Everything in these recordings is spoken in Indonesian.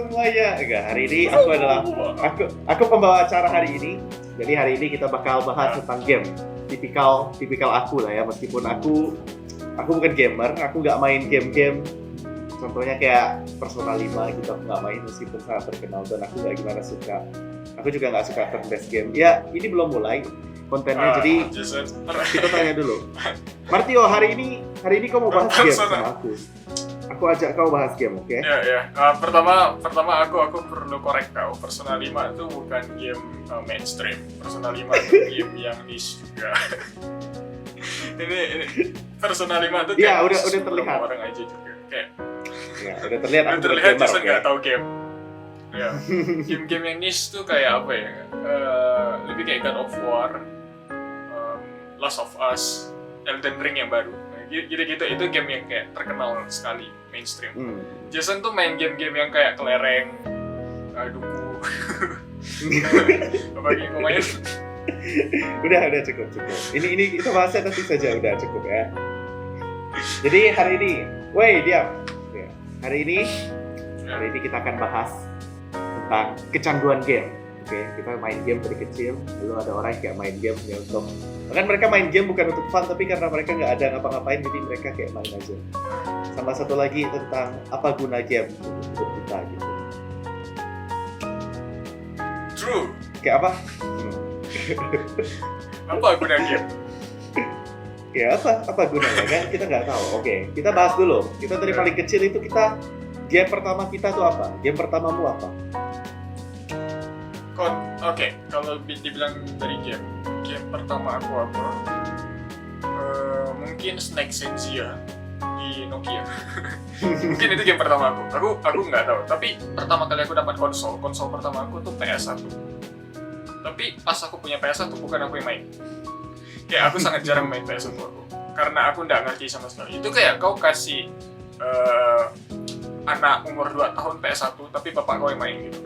semuanya. Enggak, hari ini aku pembawa acara hari ini. Jadi hari ini kita bakal bahas tentang game. Tipikal aku lah ya, meskipun aku bukan gamer, aku nggak main game-game. Contohnya kayak Persona 5 gitu, aku nggak main meskipun sangat terkenal dan aku nggak gimana suka. Aku juga nggak suka turn-based game. Ya, ini belum mulai kontennya, jadi kita tanya dulu. Martio, hari ini kau mau bahas game sama aku. Aku ajak kau bahas game, oke? Okay? Ya. Pertama aku perlu korek kau. Persona 5 itu bukan game mainstream. Persona 5 itu game yang niche juga. ini Persona 5 itu kayak udah terlihat. Orang aja juga. Kayak ya, udah terlihat. Udah terlihat Jason nggak tahu game. Ya, game-game yang niche tuh kayak apa ya? Lebih kayak God of War, Last of Us, Elden Ring yang baru. Gitu-gitu, itu game yang kayak terkenal sekali, mainstream. Jason tuh main game-game yang kayak kelereng, duku. Bagi pemain. Udah cukup. Ini kita bahasnya nanti saja, udah cukup ya. Jadi hari ini, diam. Ya, hari ini kita akan bahas tentang kecanduan game. Oke, kita main game dari kecil. Lalu ada orang yang kayak main game ya untuk, bahkan mereka main game bukan untuk fun, tapi karena mereka nggak ada ngapa-ngapain, jadi mereka kayak main aja. Sama satu lagi tentang apa guna game untuk kita gitu. True. Kayak apa? Apa guna game? Ya apa gunanya kan? Kita nggak tahu. Oke, kita bahas dulu. Kita dari paling kecil itu game pertama kita tuh apa? Game pertamamu apa? Oke, kalau dibilang dari game pertama aku apa? Mungkin Snake Senzia di Nokia. Mungkin itu game pertama aku. Aku nggak tahu. Tapi pertama kali aku dapat konsol pertama aku tuh PS1. Tapi pas aku punya PS1 bukan aku yang main. Kayak aku sangat jarang main PS1 aku. Karena aku nggak ngerti sama sekali. Itu kayak kau kasih anak umur 2 tahun PS1 tapi bapak kau yang main gitu.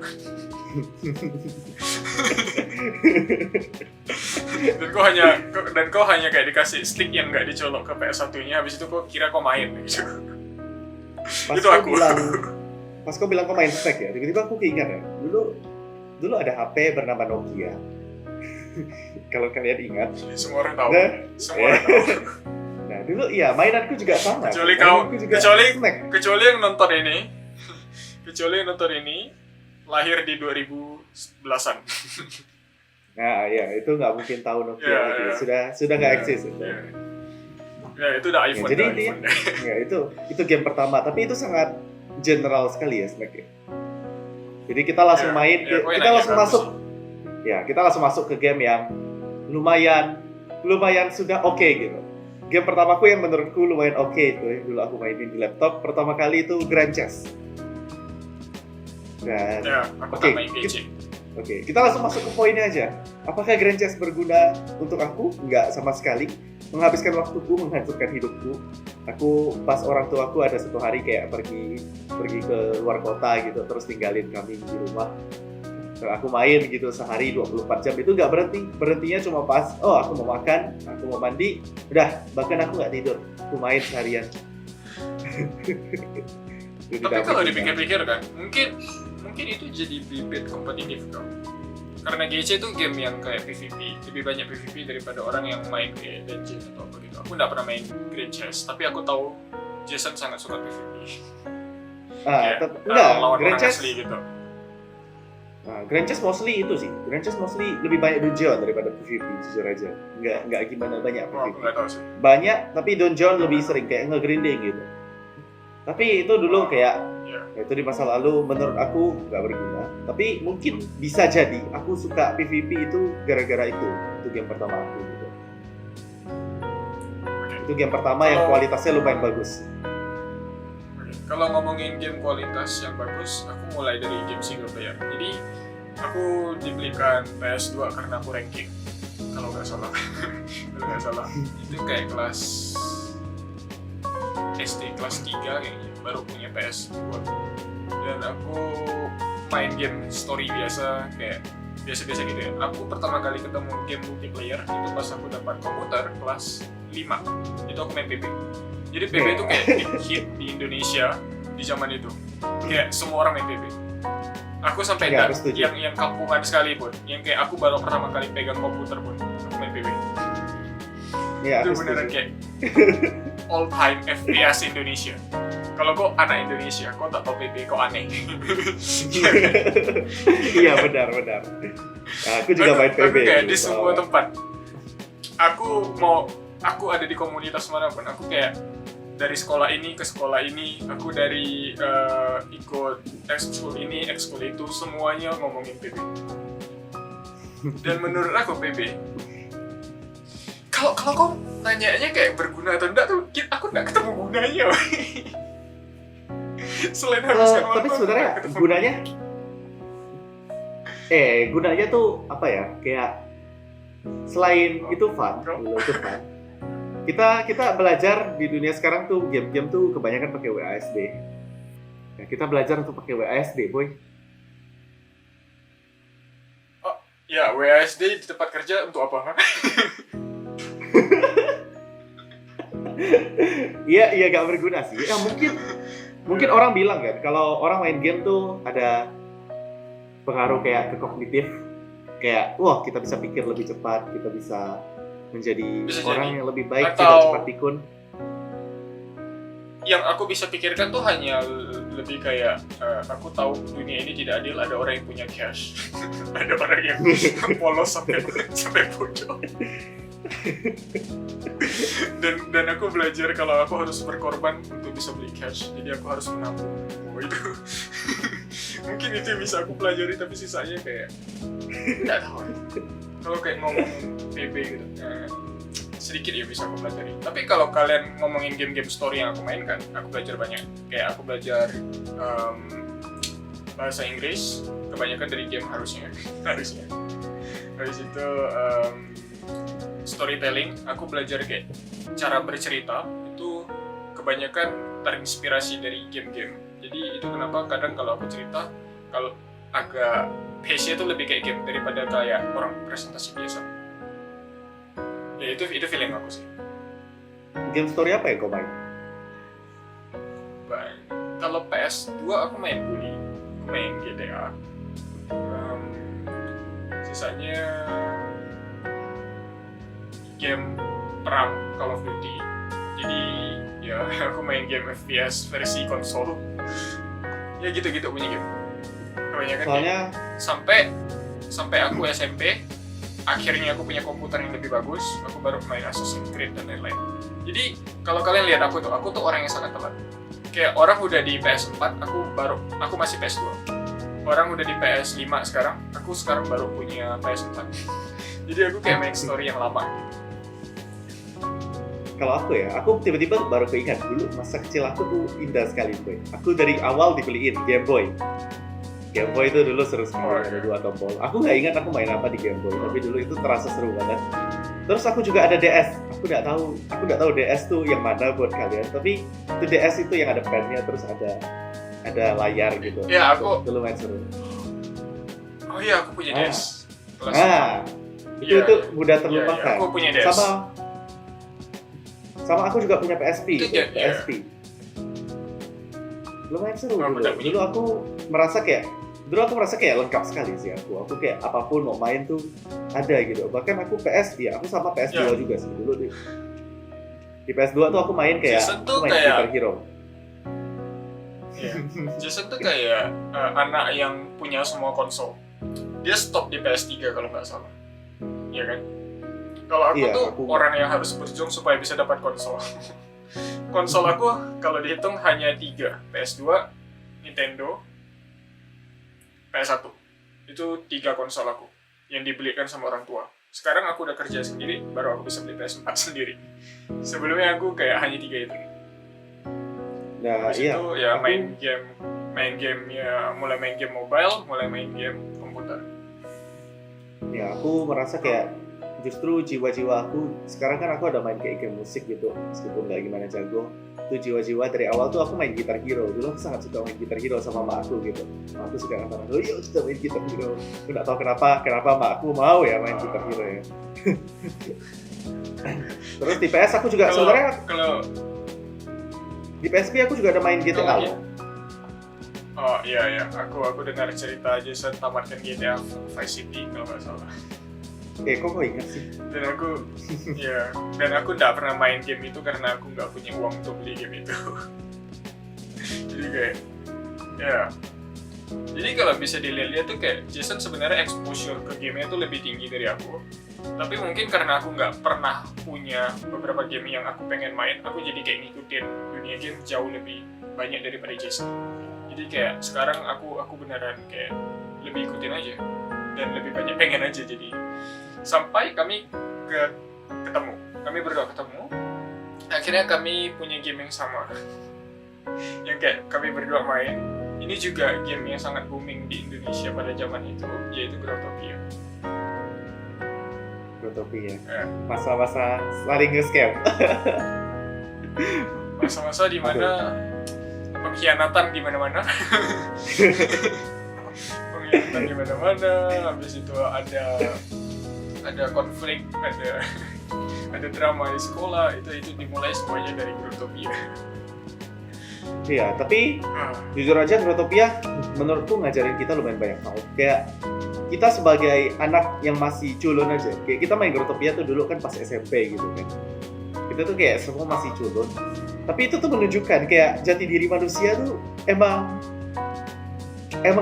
dan kau hanya kayak dikasih stick yang nggak dicolok ke PS1-nya, habis itu kau kira kau main gitu. Itu aku. Pas kau bilang kau main Snake ya, tiba-tiba aku keingat ya. Dulu ada HP bernama Nokia. Kalau kalian ingat. Semua orang tahu. Semua orang tahu. Nah dulu iya, mainanku juga sama. Kecuali yang nonton ini lahir di 2010-an. Nah ya, itu nggak mungkin tahu Nokia lagi. Sudah nggak eksis. Ya itu udah iPhone. Jadi itu game pertama, tapi itu sangat general sekali ya Snake. Jadi kita langsung main, kita langsung masuk ke game yang lumayan sudah oke gitu. Game pertamaku yang menurutku lumayan oke itu ya, dulu aku mainin di laptop pertama kali itu Grand Chess. Dan aku main PC. Oke, kita langsung masuk ke poinnya aja. Apakah Grand Chess berguna untuk aku? Enggak sama sekali. Menghabiskan waktuku, menghancurkan hidupku. Aku pas orang tuaku ada satu hari kayak pergi ke luar kota gitu, terus tinggalin kami di rumah. Terus aku main gitu sehari 24 jam itu nggak berhentinya cuma pas aku mau makan, aku mau mandi, udah, bahkan aku nggak tidur, aku main seharian. Tapi kalau dipikir-pikir kan, mungkin itu jadi bibit kompetitif kan. Karena GC itu game yang kayak PvP, lebih banyak PvP daripada orang yang main kayak Dungeon atau apa gitu. Aku nggak pernah main Grand Chess, tapi aku tahu Jason sangat suka PvP. Grand Chess asli gitu. Grand Chess mostly itu sih. Grand Chess mostly lebih banyak dungeon daripada PvP, jujur aja. Nggak gimana banyak PvP. Aku nggak tahu sih. Banyak, tapi dungeon lebih sering kayak nge-grinding gitu. Tapi itu dulu kayak itu di masa lalu menurut aku nggak berguna. Tapi mungkin bisa jadi aku suka PvP itu gara-gara itu game pertama aku gitu. Itu game pertama yang kualitasnya lumayan bagus. Kalau ngomongin game kualitas yang bagus, aku mulai dari game single player. Jadi aku dibelikan PS2 karena aku ranking. Kalau nggak salah. Itu kayak kelas SD kelas 3 kayaknya baru punya PS2. Dan aku main game story biasa kayak biasa-biasa gitu ya. Aku pertama kali ketemu game multiplayer itu pas aku dapat komputer kelas 5. Itu aku main PB. Jadi PB itu kayak big hit di Indonesia di zaman itu. Kayak semua orang main PB. Aku sampai Nggak, enggak aku setuju. yang kampungan sekalipun, yang kayak aku baru pertama kali pegang komputer pun aku main PB. Iya, Itu aku beneran setuju. kayak all time FPS Indonesia. Kalau kau anak Indonesia, kau tak tahu PB, kau aneh. Iya, benar. Nah, aku juga main PB. Aku kayak di gitu. semua tempat. Aku ada di komunitas manapun. Aku kayak dari sekolah ini ke sekolah ini, aku dari ikut ekskul ini, ekskul itu, semuanya ngomongin PB. Dan menurut aku PB, kalau kau nanyanya kayak berguna atau enggak tuh, aku nggak ketemu gunanya. Selain habiskan waktu. Tapi sebenarnya gunanya tuh apa ya? Kayak selain itu fun, Kita belajar di dunia sekarang tuh game-game tuh kebanyakan pakai WASD. Ya, kita belajar untuk pakai WASD, boy. Oh, ya WASD di tempat kerja untuk apa? Iya gak berguna sih. Ya mungkin orang bilang kan kalau orang main game tuh ada pengaruh kayak ke kognitif, kayak wah kita bisa pikir lebih cepat, kita bisa menjadi Bisa orang jadi. yang lebih baik, Atau- tidak cepat pikun. Yang aku bisa pikirkan tuh hanya lebih kayak aku tahu dunia ini tidak adil, ada orang yang punya cash, ada orang yang polos sampai bodoh. dan aku belajar kalau aku harus berkorban untuk bisa beli cash, jadi aku harus menabung. Oh itu mungkin itu yang bisa aku pelajari, tapi sisanya kayak nggak tahu. Kalau kayak ngomong PB gitu, sedikit ya bisa aku pelajari. Tapi kalau kalian ngomongin game-game story yang aku mainkan, aku belajar banyak. Kayak aku belajar bahasa Inggris, kebanyakan dari game harusnya. Habis itu storytelling, aku belajar kayak cara bercerita itu kebanyakan terinspirasi dari game-game. Jadi itu kenapa kadang kalau aku cerita, kalau agak pace-nya tuh lebih kayak game daripada kayak orang presentasi biasa. Ya itu feeling aku sih. Game story apa yang kau main? Baik. Kalau PS2 aku main Bully, aku main GTA. Sisanya game perang Call of Duty. Jadi ya aku main game FPS versi konsol. Ya gitu-gitu punya game. Kebanyakan Soalnya sampai aku SMP, akhirnya aku punya komputer yang lebih bagus, aku baru main Assassin's Creed dan lain-lain. Jadi kalau kalian lihat aku tuh orang yang sangat telat. Kayak orang udah di PS4, aku masih PS2. Orang udah di PS5 sekarang, aku sekarang baru punya PS4. Jadi aku kayak main story yang lama. kalau aku tiba-tiba baru keingat dulu masa kecil aku tuh indah sekali, boy. Aku dari awal dibeliin Game Boy. Game Boy itu dulu seru sekali, ada 2 tombol. Aku nggak ingat aku main apa di Game Boy, tapi dulu itu terasa seru banget. Terus aku juga ada DS. Aku nggak tahu DS tuh yang mana buat kalian, tapi itu DS itu yang ada pen-nya, terus ada layar gitu. Ya, aku- Dulu main seru. Oh iya, aku punya DS. Kelas Itu mudah Iya, terlupakan. aku punya DS. Sama aku juga punya PSP. Itu ya, PSP. Lumayan seru Oh, dulu. benar, punya. Dulu aku merasa kayak lengkap sekali sih aku. Aku kayak apapun mau main tuh ada gitu. Bahkan aku aku sama PS2 Ya. juga sih dulu di PS2 tuh aku main kayak Jason tuh aku main kayak- Guitar Hero. Iya. Jason tuh kayak anak yang punya semua konsol. Dia stop di PS3 kalau nggak salah. Iya kan? Kalau aku Iya, tuh aku- orang yang harus berjuang supaya bisa dapat konsol. Konsol aku kalau dihitung hanya 3, PS2, Nintendo, PS1. Itu 3 konsol aku yang dibelikan sama orang tua. Sekarang aku udah kerja sendiri, baru aku bisa beli PS4 sendiri. Sebelumnya aku kayak hanya 3 itu. Nah, Habis iya. itu ya aku- main game ya, mulai main game mobile, mulai main game komputer. Ya, aku merasa kayak justru jiwa-jiwa aku sekarang kan aku ada main kayak game musik gitu, meskipun nggak gimana jago. Itu jiwa-jiwa dari awal tuh aku main Guitar Hero. Dulu aku sangat suka main Guitar Hero sama mak aku gitu. Mak aku suka kata, "Oh iya, kita main Guitar Hero." Aku nggak tahu kenapa mak aku mau ya main Guitar Hero ya. Terus di PS aku juga sebenarnya Kalau di PSP aku juga ada main GTA Kalau loh. Oh iya, aku dengar cerita Jason tamatkan GTA Vice City kalau nggak salah. Kok ingat sih? Dan aku nggak pernah main game itu karena aku nggak punya uang untuk beli game itu. Jadi kayak, ya. Jadi kalau bisa dilihat tuh kayak Jason sebenarnya exposure ke game-nya tuh lebih tinggi dari aku. Tapi mungkin karena aku nggak pernah punya beberapa game yang aku pengen main, aku jadi kayak ngikutin dunia game jauh lebih banyak daripada Jason. Jadi kayak sekarang aku beneran kayak lebih ikutin aja dan lebih banyak pengen aja. Jadi sampai kami kami berdua ketemu, akhirnya kami punya game yang sama yang kayak kami berdua main. Ini juga game yang sangat booming di Indonesia pada zaman itu, yaitu Growtopia. Growtopia. Masa-masa saling nge-scam. Masa-masa di mana pengkhianatan di mana-mana. Pengkhianatan di mana-mana, habis itu ada konflik, ada drama di sekolah, itu dimulai semuanya dari Growtopia. Iya, tapi jujur aja Growtopia menurutku ngajarin kita lumayan banyak hal. Kayak kita sebagai anak yang masih culun aja, kayak kita main Growtopia tuh dulu kan pas SMP gitu kan. Kita tuh kayak semua masih culun. Tapi itu tuh menunjukkan kayak jati diri manusia tuh emang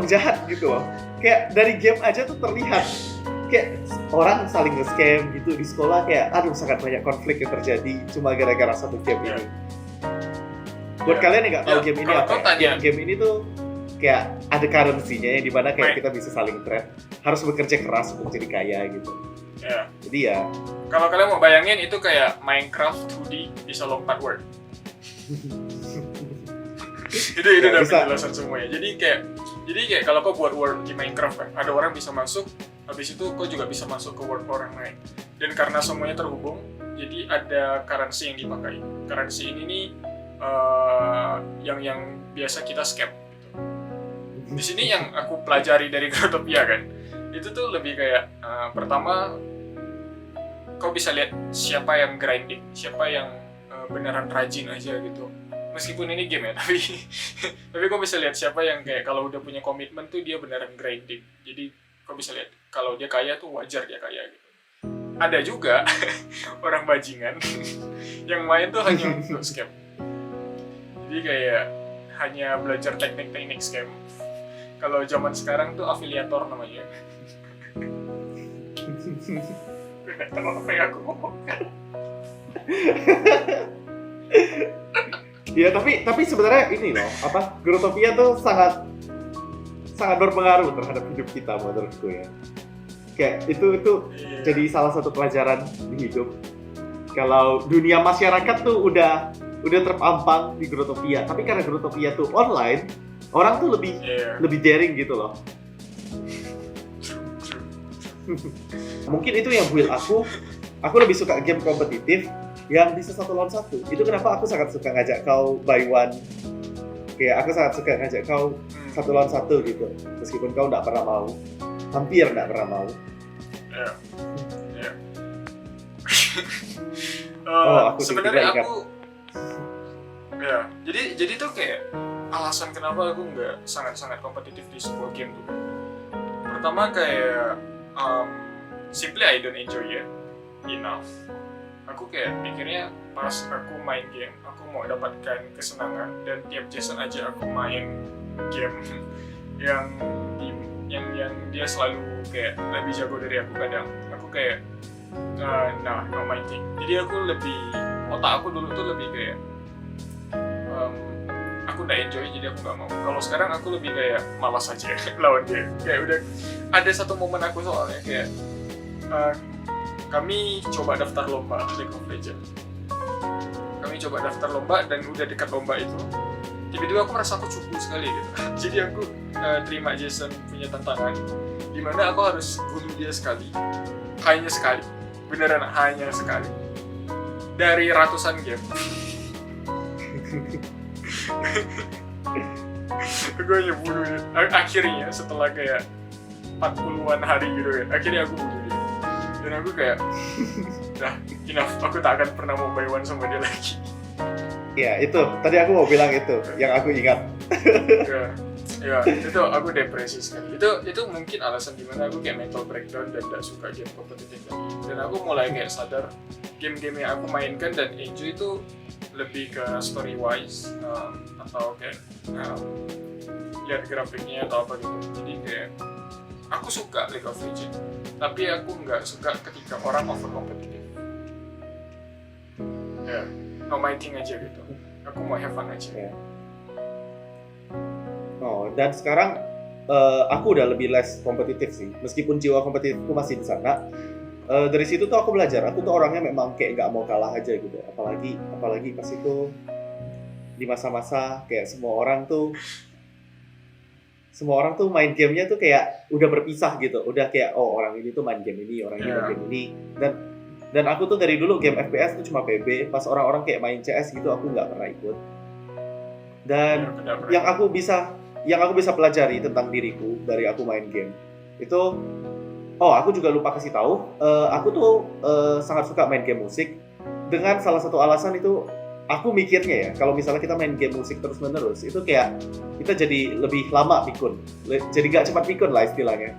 jahat gitu loh. Kayak dari game aja tuh terlihat kayak orang saling nge-scam gitu di sekolah, kayak sangat banyak konflik yang terjadi cuma gara-gara satu game ini. Buat kalian yang nggak tahu game ini apa ya? Game ini tuh kayak ada currency-nya yang dimana kayak kita bisa saling trade, harus bekerja keras untuk jadi kaya gitu. Ya. Jadi ya. Kalau kalian mau bayangin itu kayak Minecraft 2D bisa lompat word. itu udah penjelasan semuanya. Jadi kayak kalau kau buat world di Minecraft kan, ada orang bisa masuk, habis itu kau juga bisa masuk ke world orang lain. Dan karena semuanya terhubung, jadi ada currency yang dipakai. Currency ini nih yang biasa kita scam gitu. Di sini yang aku pelajari dari Growtopia kan, itu tuh lebih kayak pertama kau bisa lihat siapa yang grinding, siapa yang beneran rajin aja gitu. Meskipun ini game ya, tapi kau bisa lihat siapa yang kayak kalau udah punya komitmen tuh dia beneran grinding. Jadi kau bisa lihat kalau dia kaya tuh wajar dia kaya gitu. Ada juga orang bajingan yang main tuh hanya untuk scam. Jadi kayak hanya belajar teknik-teknik scam. Kalau zaman sekarang tuh afiliator namanya. Gak tahu apa yang aku ngomongkan. Ya tapi sebenarnya ini loh, Growtopia tuh sangat berpengaruh terhadap hidup kita menurutku ya. Kayak itu jadi salah satu pelajaran di hidup. Kalau dunia masyarakat tuh udah terpampang di Growtopia, tapi karena Growtopia tuh online, orang tuh lebih daring gitu loh. Mungkin itu yang build aku lebih suka game kompetitif yang bisa 1 lawan 1. Itu kenapa aku sangat suka ngajak kau buy one. Kayak aku sangat suka ngajak kau 1 lawan 1 gitu. Meskipun kau nggak pernah mau, hampir nggak pernah mau. Sebenarnya aku jadi tuh kayak alasan kenapa aku nggak sangat kompetitif di sebuah game tuh. Pertama kayak simply I don't enjoy it enough. Aku kayak pikirnya pas aku main game, aku mau dapatkan kesenangan, dan tiap season aja aku main game yang dia selalu kayak lebih jago dari aku kadang. Aku kayak not my thing. Jadi aku otak aku dulu tuh lebih kayak aku udah enjoy, jadi aku nggak mau. Kalau sekarang aku lebih kayak malas aja lawan dia. Kayak udah ada satu momen aku soalnya kayak kami coba daftar lomba League of Legends. Kami coba daftar lomba dan udah dekat lomba itu, tiba-tiba aku merasa aku cukup sekali gitu. Jadi aku terima Jason punya tantangan, dimana aku harus bunuh dia hanya sekali, beneran hanya sekali dari ratusan game. Aku hanya bunuh dia. Akhirnya setelah kayak 40-an hari gitu kan, akhirnya aku bunuh dia. Dan aku kayak udah enough, aku tak akan pernah mau buy one sama dia lagi. Ya itu, tadi aku mau bilang itu yang aku ingat. Ya, itu aku depresi sekali. Itu mungkin alasan dimana aku kayak mental breakdown dan gak suka game kompetitif lagi. Dan aku mulai kayak sadar game-game yang aku mainkan dan enjoy itu lebih ke story wise atau kayak lihat grafiknya atau apa gitu. Jadi kayak aku suka League of Legends, tapi aku nggak suka ketika orang over kompetitif. Ya, no my thing aja gitu. Aku mau have fun aja. Ya. Oh, dan sekarang aku udah lebih less kompetitif sih. Meskipun jiwa kompetitifku masih di sana. Dari situ tuh aku belajar. Aku tuh orangnya memang kayak nggak mau kalah aja gitu. Apalagi pas itu di masa-masa kayak semua orang tuh main gamenya tuh kayak udah berpisah gitu. Udah kayak orang ini tuh main game ini, orang ini main game ini. Dan aku tuh dari dulu game FPS tuh cuma PB. Pas orang-orang kayak main CS gitu aku nggak pernah ikut. Dan yang aku bisa pelajari tentang diriku dari aku main game itu, aku juga lupa kasih tahu, aku tuh sangat suka main game musik. Dengan salah satu alasan itu, aku mikirnya ya, kalau misalnya kita main game musik terus-menerus, itu kayak kita jadi lebih lama pikun, jadi gak cepat pikun lah istilahnya.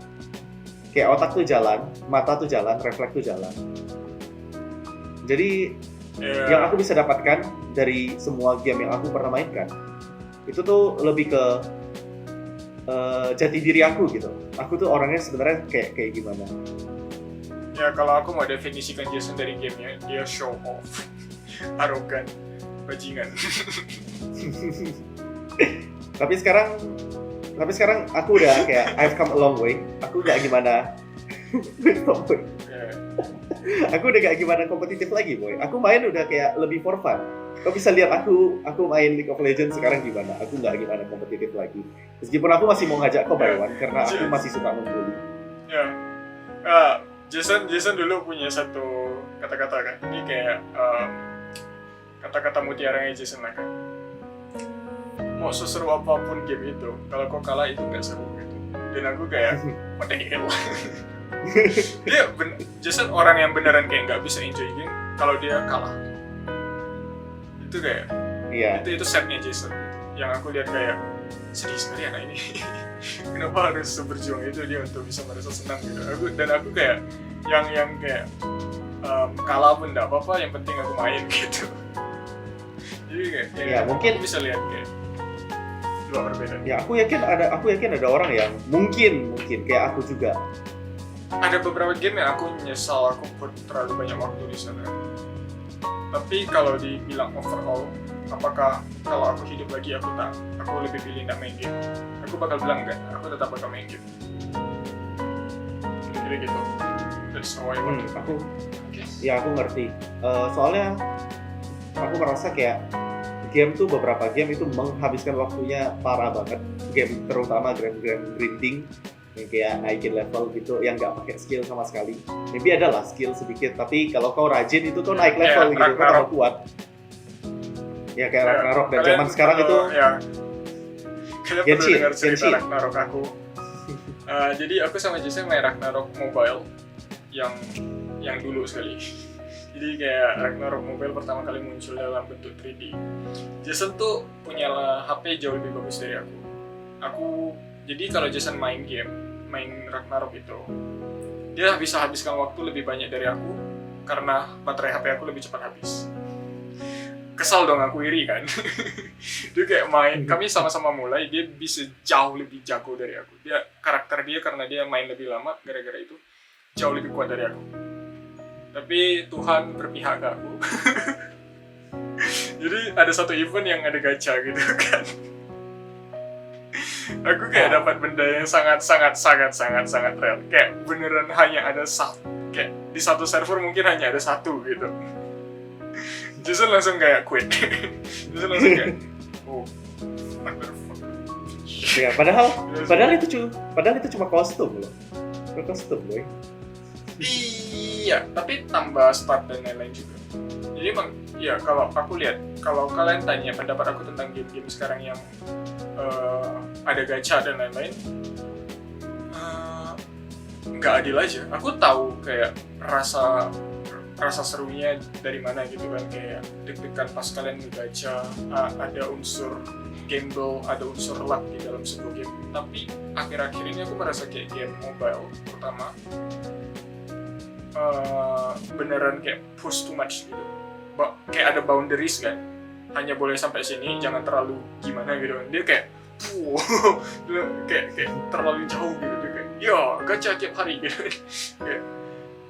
Kayak otak tuh jalan, mata tuh jalan, refleks tuh jalan. Jadi yang aku bisa dapatkan dari semua game yang aku pernah mainkan, itu tuh lebih ke jati diri aku gitu. Aku tuh orangnya sebenarnya kayak gimana? Ya kalau aku mau definisikan Jason dari gamenya, dia show off, arogan, bajingan. Tapi sekarang aku udah kayak I've come a long way. Aku gak gimana. Aku udah gak gimana kompetitif lagi, boy. Aku main udah kayak lebih for fun. Kau bisa lihat aku main League of Legends sekarang gimana. Aku nggak gimana kompetitif lagi. Meskipun aku masih mau ngajak kau by one karena aku masih suka membuli. Ya, Jason dulu punya satu kata-kata kan. Ini kayak kata-kata mutiaranya Jason lah kan. Mau seseru apapun game itu, kalau kau kalah itu nggak seru gitu. Dan aku kayak what the hell. Jason orang yang beneran kayak nggak bisa enjoy game kalau dia kalah. Itu kayak itu setnya Jason yang aku lihat kayak sedih sekali anak ini. Kenapa harus seberjuang itu dia untuk bisa merasa senang gitu. Aku kayak yang kayak kalah pun enggak apa-apa, yang penting aku main gitu. Jadi kayak mungkin aku bisa lihat kayak dua perbedaan. Ya aku yakin ada orang yang mungkin kayak aku juga. Ada beberapa game yang aku nyesal aku put terlalu banyak waktu di sana. Tapi kalau dibilang overall, apakah kalau aku hidup lagi aku lebih pilih nggak main game? Aku bakal bilang enggak, aku tetap bakal main game. Kira-kira gitu. That's how I want it. Aku ngerti. Soalnya aku merasa kayak game tuh beberapa game itu menghabiskan waktunya parah banget. Game terutama game grinding yang kayak naikin level gitu yang nggak pakai skill sama sekali. Maybe ada lah skill sedikit, tapi kalau kau rajin itu tuh naik level gitu, kau tambah kuat. Ya kayak Ragnarok dan zaman sekarang itu. Kalian perlu dengar cerita Ragnarok aku. Jadi aku sama Jason main Ragnarok Mobile yang dulu sekali. Jadi kayak Ragnarok Mobile pertama kali muncul dalam bentuk 3D. Jason tuh punya HP jauh lebih bagus dari aku. Jadi kalau Jason main Ragnarok itu, dia bisa habiskan waktu lebih banyak dari aku karena baterai HP aku lebih cepat habis. Kesal dong, aku iri kan. Dia kayak main, kami sama-sama mulai, dia bisa jauh lebih jago dari aku. Karakter dia karena dia main lebih lama, gara-gara itu jauh lebih kuat dari aku. Tapi Tuhan berpihak ke aku. Jadi ada satu event yang ada gacha gitu kan. Aku kayak dapat benda yang sangat rare. Kayak beneran hanya ada satu. Kayak di satu server mungkin hanya ada satu gitu. Jason langsung kayak quit. Jason langsung kayak, motherfucker. Ya, padahal itu cuma kostum loh. Kostum boy. Iya, tapi tambah start dan lain-lain juga. Jadi emang, ya kalau aku lihat, kalau kalian tanya pendapat aku tentang game-game sekarang yang ada gacha dan lain-lain, nggak adil aja. Aku tahu kayak rasa rasa serunya dari mana gitu kan, kayak deg-degan pas kalian ngegacha, ada unsur gamble, ada unsur luck di dalam sebuah game. Tapi akhir-akhir ini aku merasa kayak game mobile pertama beneran kayak push too much gitu. Kayak ada boundaries kan, hanya boleh sampai sini, jangan terlalu gimana gitu kan. Dia kayak kayak terlalu jauh gitu, dia kayak ya gacha tiap hari gitu. Kayak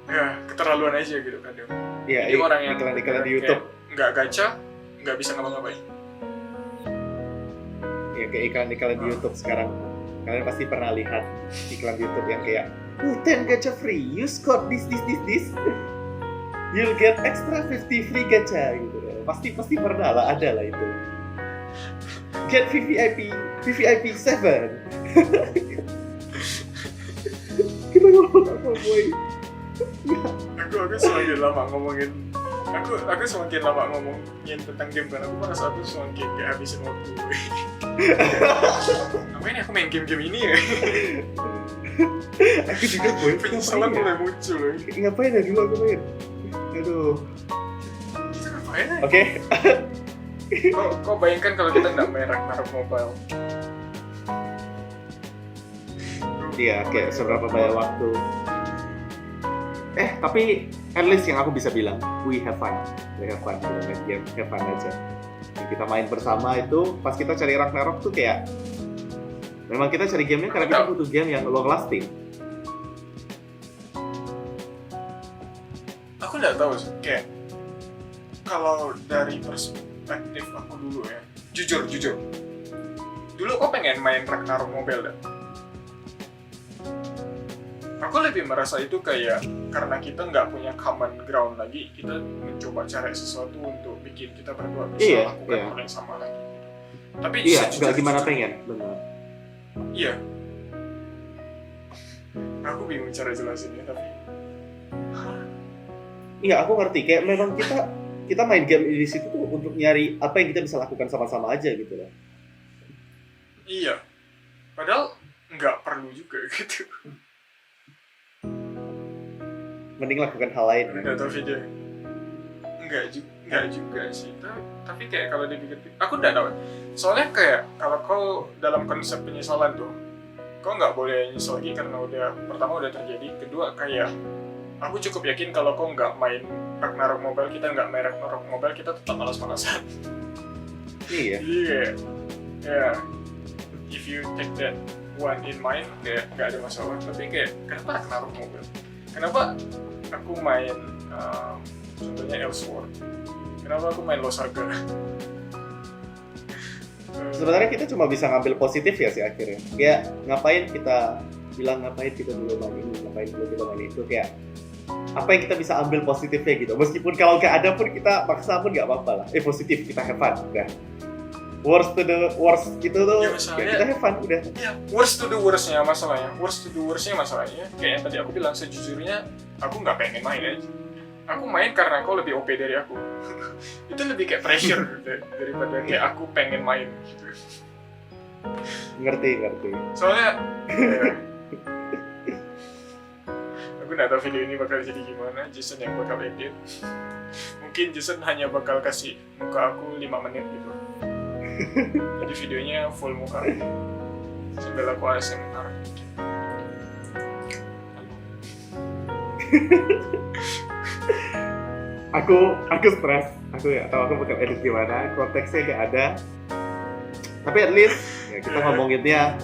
ya keterlaluan aja gitu kadang. Iya, Jadi orang yang iklan di YouTube. nggak gacha nggak bisa ngapa-ngapain. Ya kayak iklan di YouTube sekarang. Kalian pasti pernah lihat iklan di YouTube yang kayak 10 gacha free, you score this. You'll get extra 50 free gacha gitu. Pasti pernah lah, ada lah itu. Get VVIP 7. Kita ngomong apa boy? Aku semakin lama ngomongin tentang game kan, aku merasa aku semakin kayak habisin waktu. Ngapain aku main game ini ya? Aku juga boy. Penyesalan mulai muncul. Ngapain ya dulu aku main? Aduh. Kita ngapain ya? Oke. Kau bayangkan kalau kita nggak main Ragnarok Mobile? Iya, kayak seberapa banyak waktu. Tapi at least yang aku bisa bilang, we have fun dalam main game, have fun aja. Yang kita main bersama itu, pas kita cari Ragnarok tuh kayak, memang kita cari gamenya karena kita butuh game yang long lasting. Aku nggak tahu sih, kayak kalau dari perspektif aku dulu ya, jujur. Dulu kok pengen main Ragnarok Mobile dah. Aku lebih merasa itu kayak karena kita nggak punya common ground lagi, kita mencoba cari sesuatu untuk bikin kita berdua bisa lakukan hal yang sama lagi. Tapi nggak gimana pengen, benar. Iya. Aku bingung cara jelasinnya, tapi iya, aku ngerti. Kayak memang kita main game di situ tuh untuk nyari apa yang kita bisa lakukan sama-sama aja gitu loh. Iya. Padahal nggak perlu juga gitu. Mending lakukan hal lain. Nggak tahu video. Nggak juga sih. Tapi kayak kalau dipikir, aku nggak tahu. Soalnya kayak kalau kau dalam konsep penyesalan tuh, kau nggak boleh nyesel lagi karena pertama udah terjadi. Kedua kayak aku cukup yakin kalau kau nggak main Ragnarok Mobile, kita nggak main Ragnarok Mobile, kita tetap malas-malasan. Iya. Jadi kayak, ya, if you take that one in mind, kayak nggak ada masalah. Tapi kayak, kenapa Ragnarok Mobile? Kenapa aku main, contohnya Elsword? Kenapa aku main Lost Saga? Sebenarnya kita cuma bisa ngambil positif ya sih akhirnya. Ya ngapain kita bilang ngapain kita dulu main ini, ngapain dulu kita main itu, kayak apa yang kita bisa ambil positifnya gitu. Meskipun kalau nggak ada pun kita maksa pun nggak apa-apa lah. Positif, kita have fun, udah. Worst to the worst gitu tuh, ya kita have fun, udah. Ya, worst to the worst-nya masalahnya. Kayak yang tadi aku bilang, sejujurnya aku nggak pengen main aja. Aku main karena kau lebih OP dari aku. Itu lebih kayak pressure daripada kayak aku pengen main gitu. Ngerti. Soalnya aku nggak tahu video ini bakal jadi gimana, Jason yang bakal edit. Mungkin Jason hanya bakal kasih muka aku 5 menit gitu. Jadi videonya full muka sambil aku ASMR. Aku stres. Aku nggak tahu aku bakal edit gimana, konteksnya nggak ada. Tapi at least ya kita ngomonginnya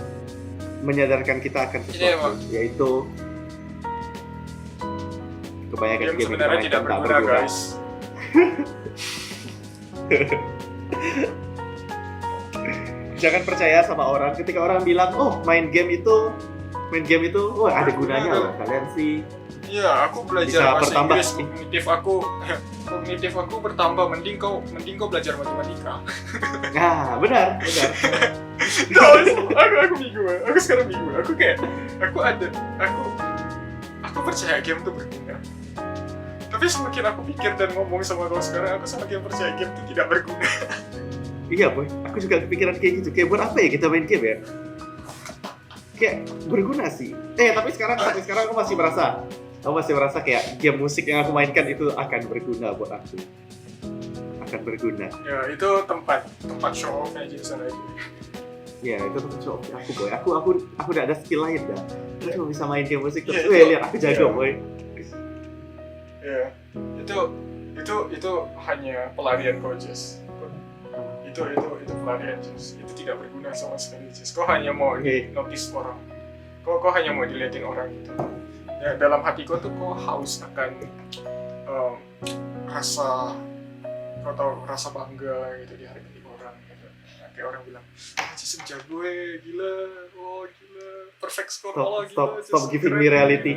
menyadarkan kita akan sesuatu, yaitu kebanyakan game sebenarnya tidak berguna, guys. Jangan percaya sama orang ketika orang bilang, main game itu, ada gunanya loh. Kalian sih. Iya, aku belajar bahasa Inggris, kognitif aku bertambah. Mending kau belajar matematika. Nah, benar. Aku bingung. Aku sekarang bingung. Aku percaya game itu berguna. Tapi semakin aku pikir dan ngomong sama kau sekarang, aku semakin percaya game itu tidak berguna. Iya boy, aku juga kepikiran kayak gitu. Kayak buat apa ya kita main game ya? Kayak berguna sih. Tapi sekarang aku masih merasa Aku masih merasa kayak game musik yang aku mainkan itu akan berguna buat aku. Akan berguna. Ya itu tempat show off aja di sana aja. Ya itu tuh show off aku boy. Aku udah ada skill lain dah. Aku cuma bisa main game musik terus. Ya, Lihat aku jago boy. Ya itu hanya pelarian kau Jess. Itu pelarian Jess. Itu tidak berguna sama sekali Jess. Kau hanya mau notice orang. Kau hanya mau dilihatin orang gitu. Ya dalam hati kau tuh kau haus akan rasa bangga gitu dihargai orang gitu. Nah, kayak orang bilang, Jason jago gila, perfect score, Stop giving me reality.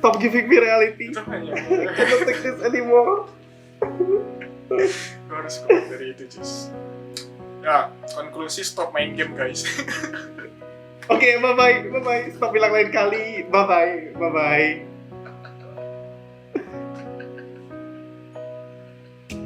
Stop giving me reality. Itu hanya I cannot take this anymore. Gue harus keluar dari itu Jess. Ya, konklusi stop main game guys. Oke, bye bye. Stop bilang lain kali. Bye bye.